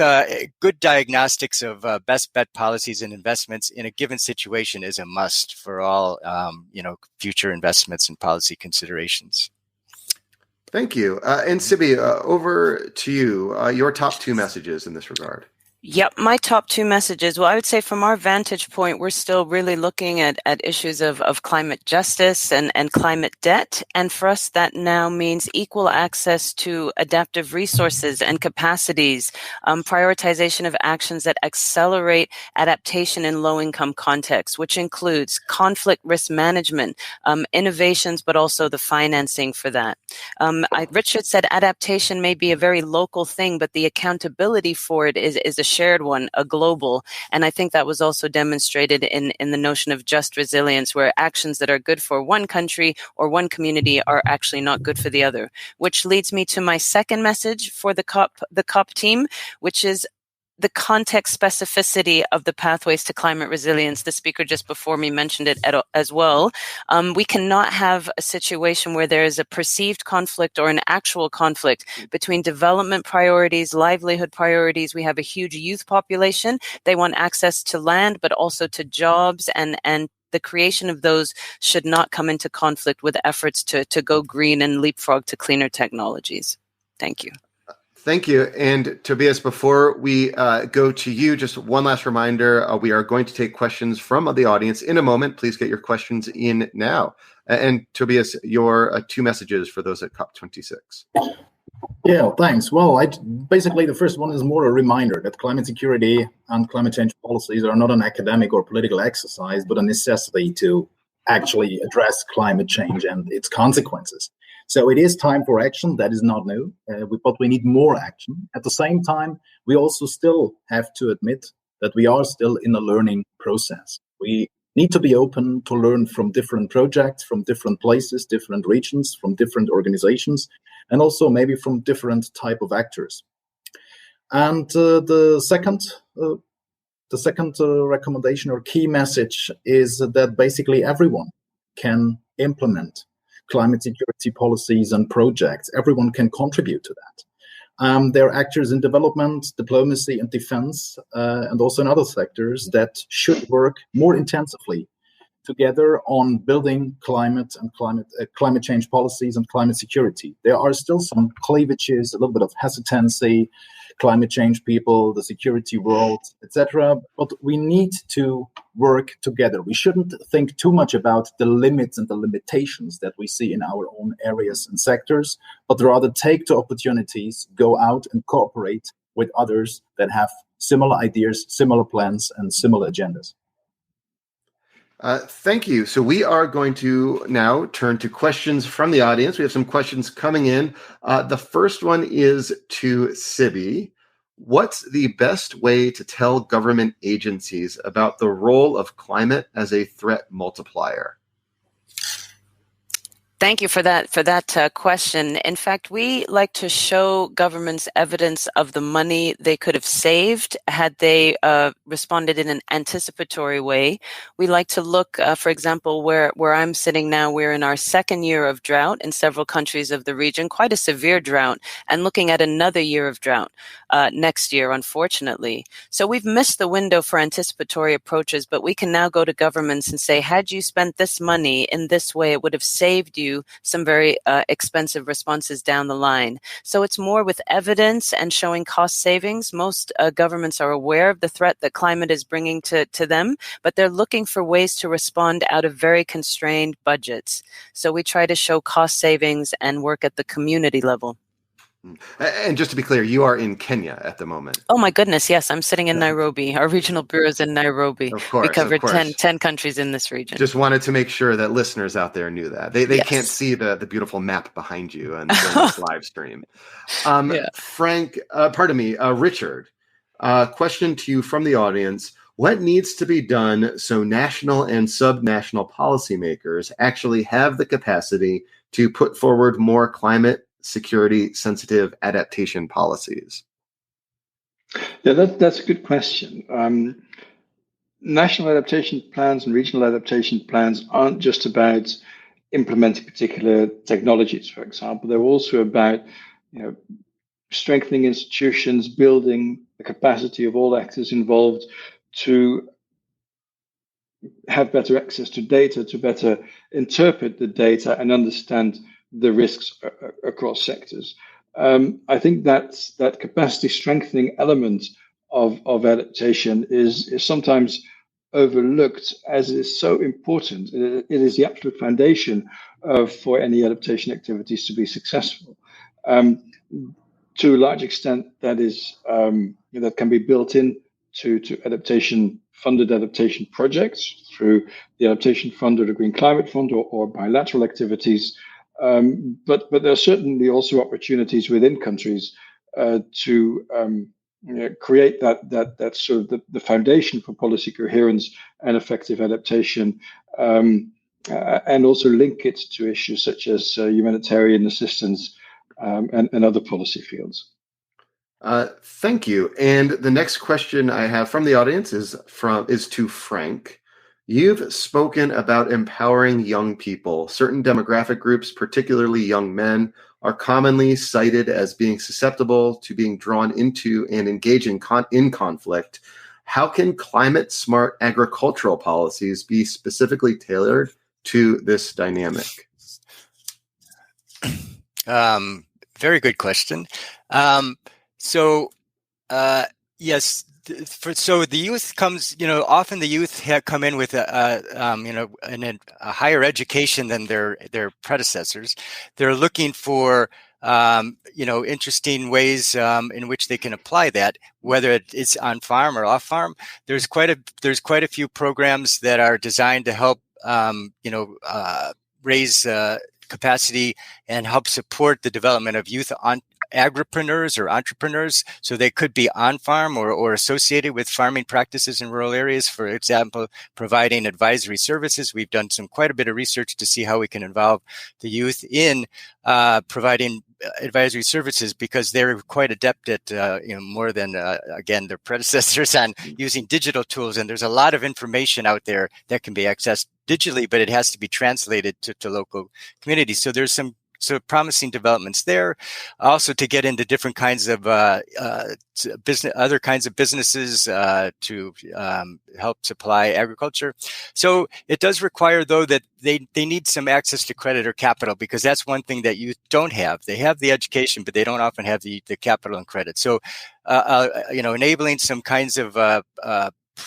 good diagnostics of best bet policies and investments in a given situation is a must for all, future investments and policy considerations. Thank you. And Sibi, over to you. Your top two messages in this regard. Yep, my top two messages. Well, I would say from our vantage point, we're still really looking at issues of climate justice and climate debt. And for us, that now means equal access to adaptive resources and capacities, prioritization of actions that accelerate adaptation in low-income contexts, which includes conflict risk management, innovations, but also the financing for that. Richard said adaptation may be a very local thing, but the accountability for it is a shared one, a global. And I think that was also demonstrated in the notion of just resilience, where actions that are good for one country or one community are actually not good for the other, which leads me to my second message for the COP team, which is the context specificity of the pathways to climate resilience. The speaker just before me mentioned it as well. We cannot have a situation where there is a perceived conflict or an actual conflict between development priorities, livelihood priorities. We have a huge youth population. They want access to land, but also to jobs, and the creation of those should not come into conflict with efforts to go green and leapfrog to cleaner technologies. Thank you. Thank you. And Tobias, before we go to you, just one last reminder, we are going to take questions from the audience in a moment. Please get your questions in now. And Tobias, your two messages for those at COP26. Yeah, thanks. Well, basically the first one is more a reminder that climate security and climate change policies are not an academic or political exercise, but a necessity to actually address climate change and its consequences. So it is time for action. That is not new, but we need more action. At the same time, we also still have to admit that we are still in a learning process. We need to be open to learn from different projects, from different places, different regions, from different organizations, and also maybe from different type of actors. And the second recommendation or key message is that basically everyone can implement climate security policies and projects. Everyone can contribute to that. There are actors in development, diplomacy, and defense, and also in other sectors that should work more intensively together on building climate change policies and climate security. There are still some cleavages, a little bit of hesitancy, climate change people, the security world, etc. But we need to work together. We shouldn't think too much about the limits and the limitations that we see in our own areas and sectors, but rather take the opportunities, go out and cooperate with others that have similar ideas, similar plans, and similar agendas. Thank you. So we are going to now turn to questions from the audience. We have some questions coming in. The first one is to Sibi. What's the best way to tell government agencies about the role of climate as a threat multiplier? Thank you for that question. In fact, we like to show governments evidence of the money they could have saved had they responded in an anticipatory way. We like to look, for example, where I'm sitting now, we're in our second year of drought in several countries of the region, quite a severe drought, and looking at another year of drought next year, unfortunately. So we've missed the window for anticipatory approaches, but we can now go to governments and say, had you spent this money in this way, it would have saved you you some very expensive responses down the line. So it's more with evidence and showing cost savings. Most governments are aware of the threat that climate is bringing to them, but they're looking for ways to respond out of very constrained budgets. So we try to show cost savings and work at the community level. And just to be clear, you are in Kenya at the moment. Oh my goodness, yes, I'm sitting in Nairobi. Our regional bureau is in Nairobi. Of course, we covered of course. 10 countries in this region. Just wanted to make sure that listeners out there knew that. They Yes. can't see the beautiful map behind you and this live stream. Frank, Richard, question to you from the audience. What needs to be done so national and subnational policymakers actually have the capacity to put forward more climate security sensitive adaptation policies? Yeah, that's a good question. National adaptation plans and regional adaptation plans aren't just about implementing particular technologies, for example. They're also about, strengthening institutions, building the capacity of all actors involved to have better access to data, to better interpret the data and understand the risks across sectors. I think that capacity strengthening element of adaptation is sometimes overlooked, as it is so important. It is the absolute foundation for any adaptation activities to be successful. To a large extent, that is that can be built in to funded adaptation projects through the Adaptation Fund or the Green Climate Fund or bilateral activities. But there are certainly also opportunities within countries to create that sort of the foundation for policy coherence and effective adaptation, and also link it to issues such as humanitarian assistance and other policy fields. Thank you. And the next question I have from the audience is to Frank. You've spoken about empowering young people. Certain demographic groups, particularly young men, are commonly cited as being susceptible to being drawn into and engaging in conflict. How can climate-smart agricultural policies be specifically tailored to this dynamic? Very good question. Yes. So the youth comes, often the youth come in with a higher education than their predecessors. They're looking for, interesting ways in which they can apply that, whether it's on farm or off farm. There's quite a few programs that are designed to help, raise capacity and help support the development of youth agripreneurs or entrepreneurs. So they could be on farm or associated with farming practices in rural areas. For example, providing advisory services. We've done quite a bit of research to see how we can involve the youth in providing advisory services, because they're quite adept at more than their predecessors on using digital tools. And there's a lot of information out there that can be accessed digitally, but it has to be translated to local communities. So there's some promising developments there. Also, to get into different kinds of other kinds of businesses to help supply agriculture. So it does require, though, that they need some access to credit or capital, because that's one thing that youth don't have. They have the education, but they don't often have the capital and credit. So, enabling some kinds of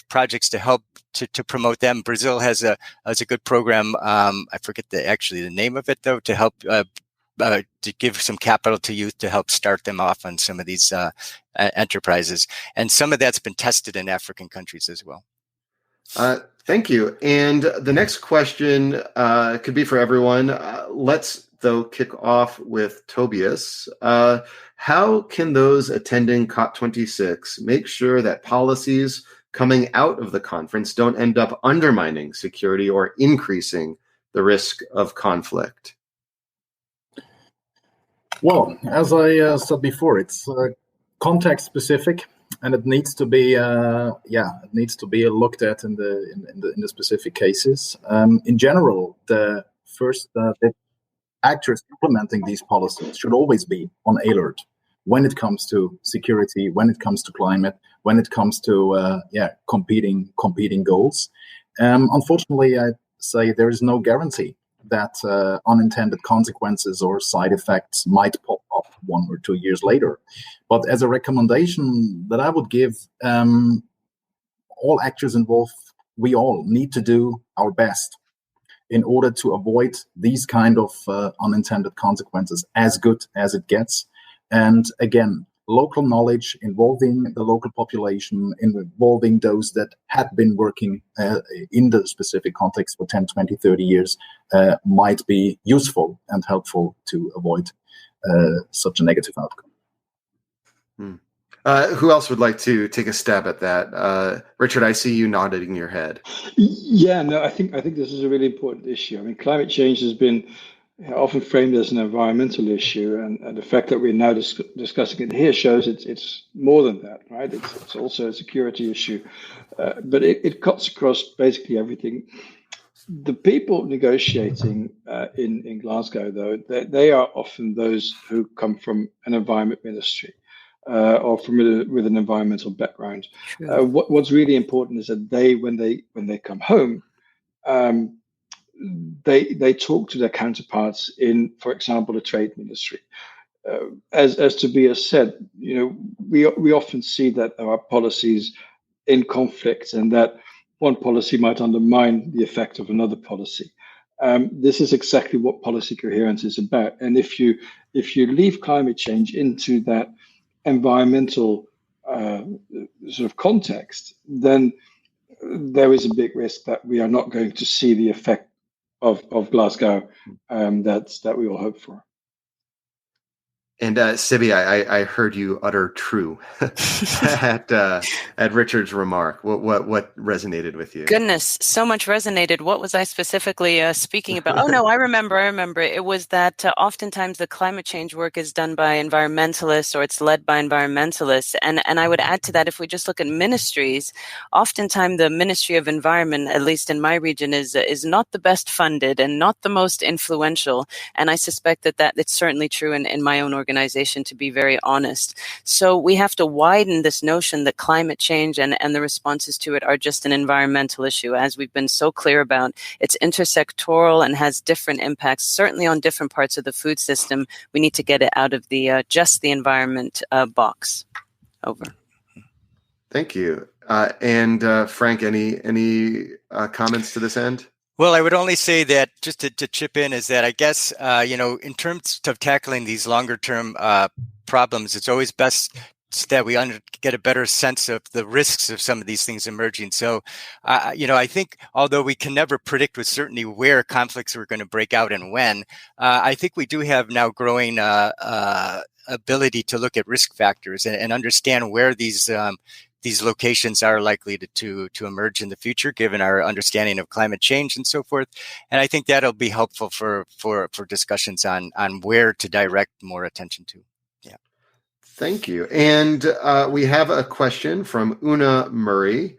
projects to help to promote them. Brazil has a good program. I forget the name of it, though, to help to give some capital to youth to help start them off on some of these enterprises. And some of that's been tested in African countries as well. Thank you. And the next question could be for everyone. Let's, though, kick off with Tobias. How can those attending COP26 make sure that policies coming out of the conference don't end up undermining security or increasing the risk of conflict? Well, as I said before, it's context specific, and it needs to be looked at in the specific cases. In general, the actors implementing these policies should always be on alert when it comes to security, when it comes to climate, when it comes to competing goals. Unfortunately, I'd say there is no guarantee that unintended consequences or side effects might pop up 1 or 2 years later. But as a recommendation that I would give, all actors involved, we all need to do our best in order to avoid these kind of unintended consequences as good as it gets. And again, local knowledge involving the local population, involving those that had been working in the specific context for 10, 20, 30 years might be useful and helpful to avoid such a negative outcome. Who else would like to take a stab at that? Richard, I see you nodding your head. Yeah, no, I think this is a really important issue. I mean, climate change has been often framed as an environmental issue, and the fact that we're now discussing it here shows it's more than that, right? It's also a security issue, but it cuts across basically everything. The people negotiating in Glasgow, though, they are often those who come from an environment ministry. Or with an environmental background. What's really important is that when they come home, they talk to their counterparts in, for example, the trade ministry. As Tobias said, we often see that there are policies in conflict, and that one policy might undermine the effect of another policy. This is exactly what policy coherence is about. And if you leave climate change into that environmental sort of context, then there is a big risk that we are not going to see the effect of Glasgow that we all hope for. And Sibi, I heard you utter true at Richard's remark. What resonated with you? Goodness, so much resonated. What was I specifically speaking about? Oh no, I remember. It was that oftentimes the climate change work is done by environmentalists, or it's led by environmentalists. And I would add to that, if we just look at ministries, oftentimes the Ministry of Environment, at least in my region, is not the best funded and not the most influential. And I suspect that it's certainly true in my own organization, to be very honest. So we have to widen this notion that climate change and the responses to it are just an environmental issue. As we've been so clear about, it's intersectoral and has different impacts, certainly on different parts of the food system. We need to get it out of the just the environment box. Over. Thank you. And Frank, any comments to this end? Well, I would only say that, just to chip in, is that I guess, in terms of tackling these longer term problems, it's always best that we get a better sense of the risks of some of these things emerging. So, I think although we can never predict with certainty where conflicts are going to break out and when, I think we do have now growing ability to look at risk factors and understand where these locations are likely to emerge in the future, given our understanding of climate change and so forth. And I think that'll be helpful for discussions on where to direct more attention to. Yeah. Thank you. And we have a question from Una Murray,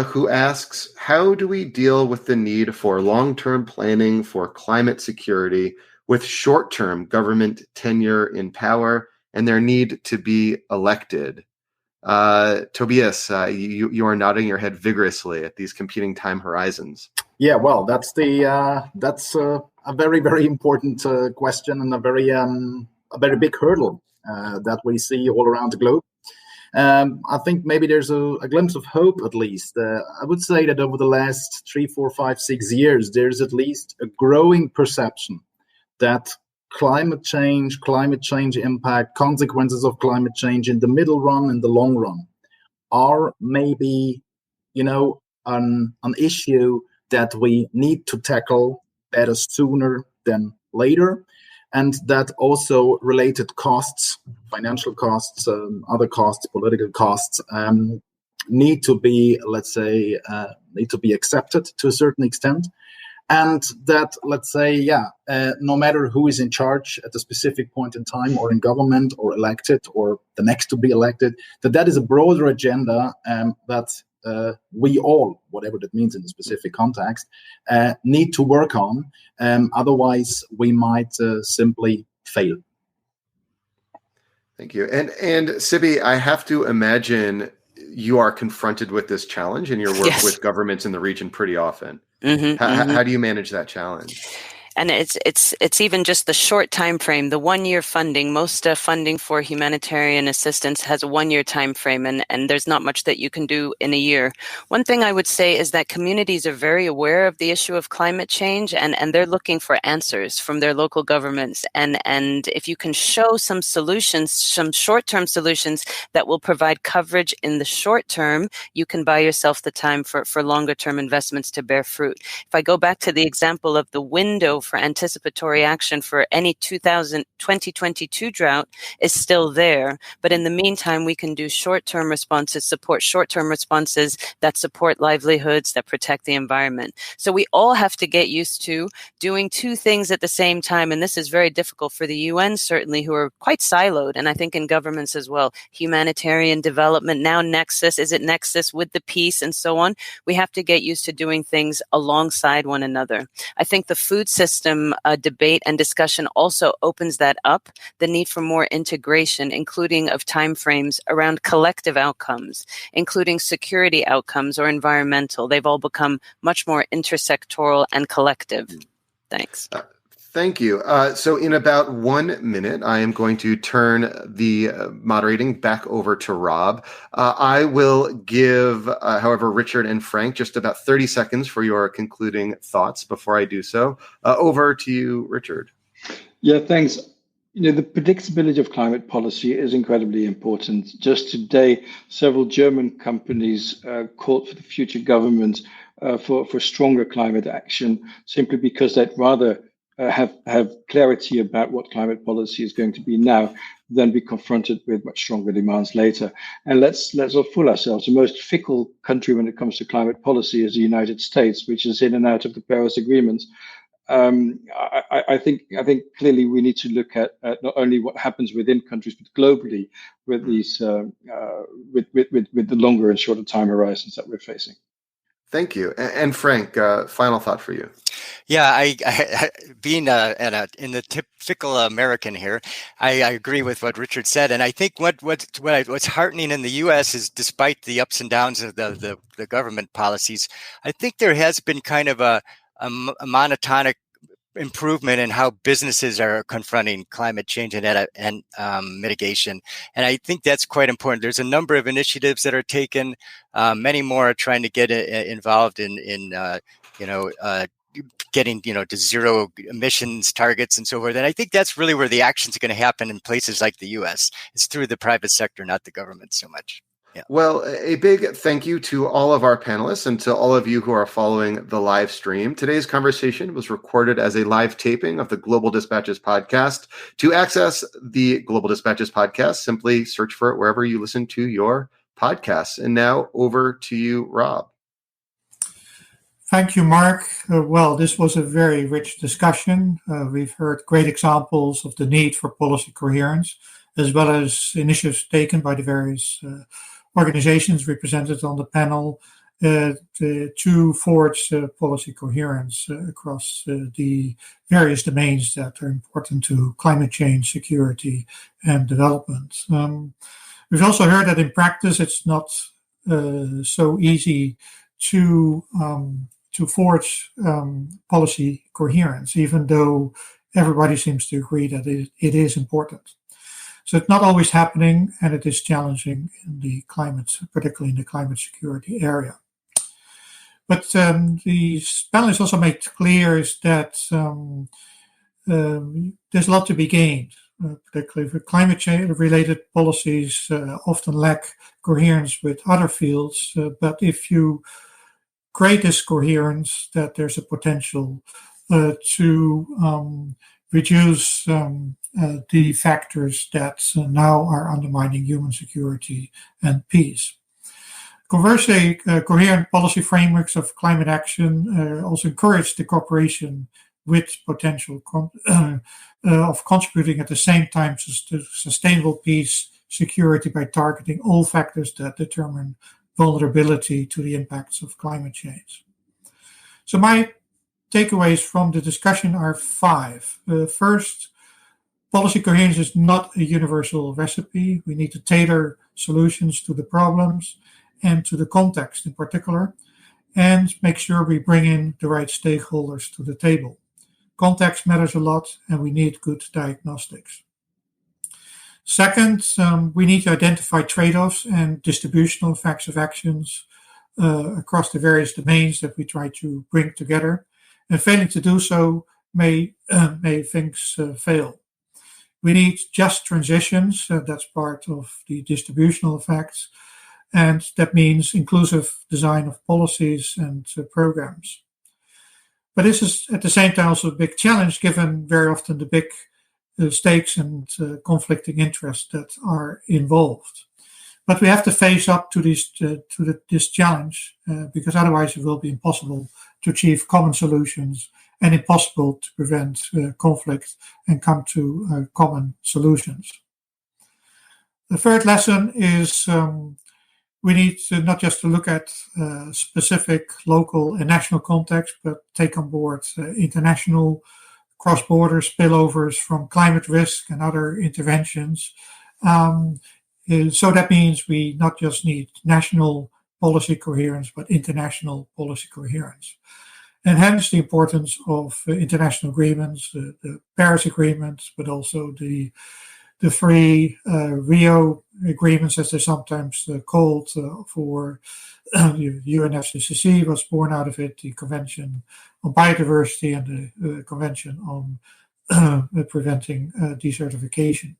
who asks, how do we deal with the need for long-term planning for climate security with short-term government tenure in power and their need to be elected? Tobias, you are nodding your head vigorously at these competing time horizons. Yeah, well, that's a very, very important question, and a very big hurdle that we see all around the globe. I think maybe there's a glimpse of hope, at least. I would say that over the last 3, 4, 5, 6 years, there's at least a growing perception that climate change impact, consequences of climate change in the middle run and the long run are maybe, an issue that we need to tackle better sooner than later. And that also related costs, financial costs, other costs, political costs, need to be, accepted to a certain extent. And that, no matter who is in charge at a specific point in time, or in government, or elected, or the next to be elected, that is a broader agenda that we all, whatever that means in the specific context, need to work on. Otherwise, we might simply fail. Thank you. And Sibi, I have to imagine you are confronted with this challenge in your work with governments in the region pretty often. Mm-hmm, how do you manage that challenge? And it's even just the short time frame, the 1 year funding. Most funding for humanitarian assistance has a 1 year time frame, and there's not much that you can do in a year. One thing I would say is that communities are very aware of the issue of climate change, and they're looking for answers from their local governments. And if you can show some solutions, some short-term solutions that will provide coverage in the short term, you can buy yourself the time for longer-term investments to bear fruit. If I go back to the example of the window for anticipatory action for any 2022 drought is still there, but in the meantime, we can do short-term responses, support short-term responses that support livelihoods, that protect the environment. So we all have to get used to doing two things at the same time, and this is very difficult for the UN, certainly, who are quite siloed, and I think in governments as well. Humanitarian development, now Nexus, is it Nexus with the peace and so on? We have to get used to doing things alongside one another. I think the food system debate and discussion also opens that up, the need for more integration, including of timeframes around collective outcomes, including security outcomes or environmental. They've all become much more intersectoral and collective. Thanks. Thank you. So in about 1 minute, I am going to turn the moderating back over to Rob. I will give, however, Richard and Frank just about 30 seconds for your concluding thoughts before I do so. Over to you, Richard. Yeah, thanks. The predictability of climate policy is incredibly important. Just today, several German companies called for the future government for stronger climate action, simply because they'd rather have clarity about what climate policy is going to be now than be confronted with much stronger demands later. And let's not fool ourselves. The most fickle country when it comes to climate policy is the United States, which is in and out of the Paris Agreement. I think clearly we need to look at not only what happens within countries, but globally with these with the longer and shorter time horizons that we're facing. Thank you. And Frank, final thought for you. Yeah, I being in the typical American here, I agree with what Richard said, and I think what's heartening in the U.S. is, despite the ups and downs of the government policies, I think there has been kind of a monotonic improvement in how businesses are confronting climate change and mitigation. And I think that's quite important. There's a number of initiatives that are taken. Many more are trying to get involved in getting, to zero emissions targets and so forth. And I think that's really where the action's going to happen in places like the U.S. It's through the private sector, not the government so much. Yeah. Well, a big thank you to all of our panelists and to all of you who are following the live stream. Today's conversation was recorded as a live taping of the Global Dispatches podcast. To access the Global Dispatches podcast, simply search for it wherever you listen to your podcasts. And now over to you, Rob. Thank you, Mark. Well, this was a very rich discussion. We've heard great examples of the need for policy coherence, as well as initiatives taken by the various organizations represented on the panel to forge policy coherence across the various domains that are important to climate change, security, and development. We've also heard that in practice, it's not so easy to forge policy coherence, even though everybody seems to agree that it is important. So it's not always happening, and it is challenging in the climate, particularly in the climate security area. But the panelists also made clear is that there's a lot to be gained, particularly for climate change-related policies often lack coherence with other fields. But if you create this coherence, that there's a potential to reduce the factors that now are undermining human security and peace. Conversely, coherent policy frameworks of climate action also encourage the cooperation with potential of contributing at the same time to sustainable peace, security by targeting all factors that determine vulnerability to the impacts of climate change. So my takeaways from the discussion are 5. First, policy coherence is not a universal recipe. We need to tailor solutions to the problems and to the context in particular, and make sure we bring in the right stakeholders to the table. context matters a lot, and we need good diagnostics. Second, we need to identify trade-offs and distributional effects of actions across the various domains that we try to bring together. And failing to do so may things fail. We need just transitions, that's part of the distributional effects, and that means inclusive design of policies and programs. But this is at the same time also a big challenge, given very often the big stakes and conflicting interests that are involved. But we have to face up to this challenge, because otherwise it will be impossible to achieve common solutions and impossible to prevent conflict and come to common solutions. The third lesson is we need to not just to look at specific local and national context, but take on board international cross-border spillovers from climate risk and other interventions. So that means we not just need national policy coherence, but international policy coherence. And hence the importance of international agreements, the Paris Agreement, but also the three Rio agreements, as they're sometimes called, for the UNFCCC was born out of it, the Convention on Biodiversity and the Convention on preventing desertification.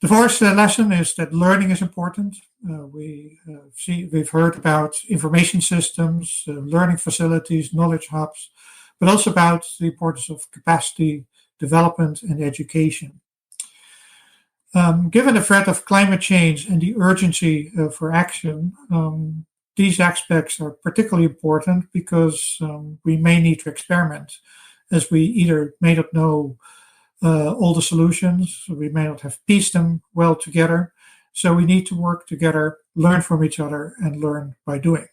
The fourth lesson is that learning is important. We've heard about information systems, learning facilities, knowledge hubs, but also about the importance of capacity development and education. Given the threat of climate change and the urgency for action, these aspects are particularly important because we may need to experiment, as we either may not know all the solutions, we may not have pieced them well together. So we need to work together, learn from each other, and learn by doing.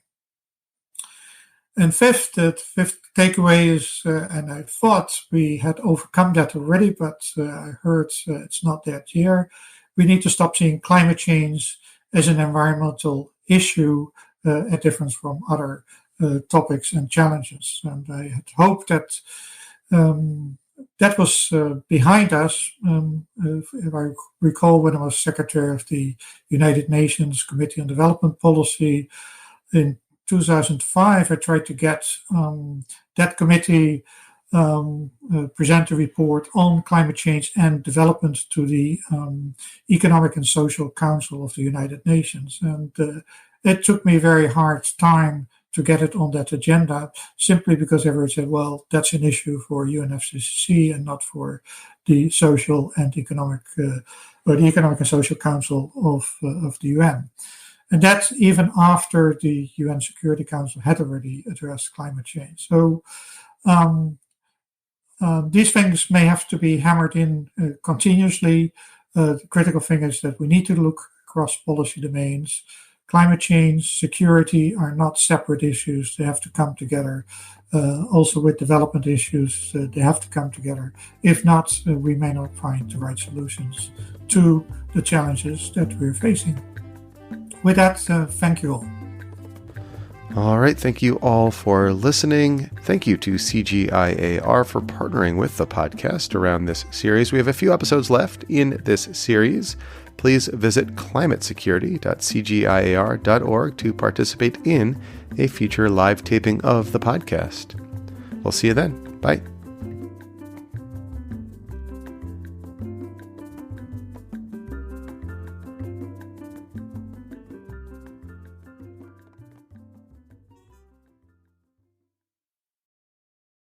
And fifth takeaway is, and I thought we had overcome that already, but I heard it's not that year. We need to stop seeing climate change as an environmental issue, a difference from other topics and challenges. And I had hoped that that was behind us. If I recall, when I was secretary of the United Nations Committee on Development Policy in 2005, I tried to get that committee present a report on climate change and development to the Economic and Social Council of the United Nations. And it took me a very hard time to get it on that agenda, simply because everyone said, well, that's an issue for UNFCCC and not for the Social and Economic, or the Economic and Social Council of the UN. And that's even after the UN Security Council had already addressed climate change. So these things may have to be hammered in continuously. The critical thing is that we need to look across policy domains. Climate change, security are not separate issues. They have to come together. Also with development issues, they have to come together. If not, we may not find the right solutions to the challenges that we're facing. With that, thank you all. All right. Thank you all for listening. Thank you to CGIAR for partnering with the podcast around this series. We have a few episodes left in this series. Please visit climatesecurity.cgiar.org to participate in a future live taping of the podcast. We'll see you then. Bye.